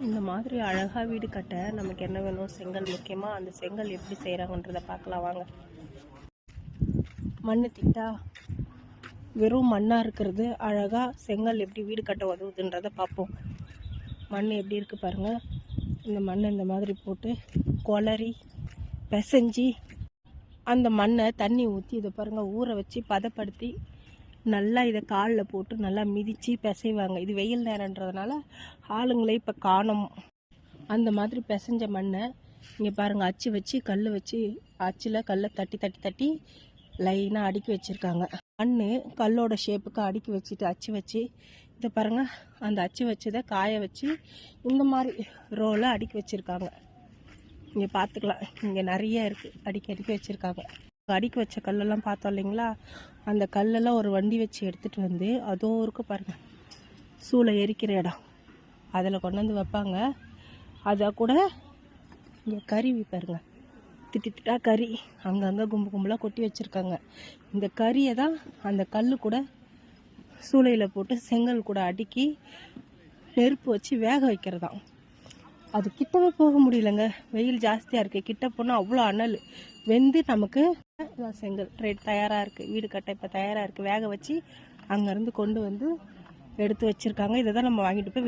இந்த மாதிரி அழகாக வீடு கட்ட நமக்கு என்ன வேணும்? செங்கல் முக்கியமாக. அந்த செங்கல் எப்படி செய்கிறாங்கன்றதை பார்க்கலாம் வாங்க. மண் திட்டா வெறும் மண்ணாக இருக்கிறது அழகாக செங்கல் எப்படி வீடு கட்ட உதவுதுன்றதை பார்ப்போம். மண் எப்படி இருக்குது பாருங்கள். இந்த மண்ணை இந்த மாதிரி போட்டு கொளறி பிசைஞ்சி அந்த மண்ணை தண்ணி ஊற்றி இதை பாருங்கள் ஊற வச்சு பதப்படுத்தி நல்லா இதை காலில் போட்டு நல்லா மிதித்து பிசைவாங்க. இது வெயில் நேரன்றதுனால ஆளுங்களே இப்போ காணும். அந்த மாதிரி பிசைஞ்ச மண்ணை இங்கே பாருங்கள் அச்சு வச்சு கல் வச்சு அச்சில் கல்லை தட்டி தட்டி தட்டி லைனாக அடுக்கி வச்சுருக்காங்க. மண் கல்லோட ஷேப்புக்கு அடுக்கி வச்சுட்டு அச்சு வச்சு இதை பாருங்கள் அந்த அச்சு வச்சதை காய வச்சு இந்த மாதிரி ரோலை அடுக்கி வச்சுருக்காங்க. இங்கே பார்த்துக்கலாம், இங்கே நிறைய இருக்குது அடுக்கி அடுக்கி வச்சுருக்காங்க. அடுக்கி வச்ச கல்லெல்லாம் பார்த்தோம் இல்லைங்களா, அந்த கல்லெல்லாம் ஒரு வண்டி வச்சு எடுத்துகிட்டு வந்து அதோ இருக்கு பாருங்கள் சூளை எரிக்கிற இடம், அதில் கொண்டு வந்து வைப்பாங்க. அதை கூட இங்கே கறி பாருங்க திட்டி திட்டா கறி அங்கங்கே கும்பு கும்பலாக கொட்டி வச்சுருக்காங்க. இந்த கறியை தான் அந்த கல் கூட சூளையில் போட்டு செங்கல் கூட அடுக்கி நெருப்பு வச்சு வேக வைக்கிறதாம். அது கிட்டவே போக முடியலங்க, வெயில் ஜாஸ்தியாக இருக்குது. கிட்ட போனால் அவ்வளோ அனல் வெந்து நமக்கு செங்கல் ரேட் தயாராக இருக்குது. வீடு கட்ட இப்போ தயாராக இருக்குது. வேக வச்சு அங்கேருந்து கொண்டு வந்து எடுத்து வச்சுருக்காங்க. இதை தான் நம்ம வாங்கிட்டு போய்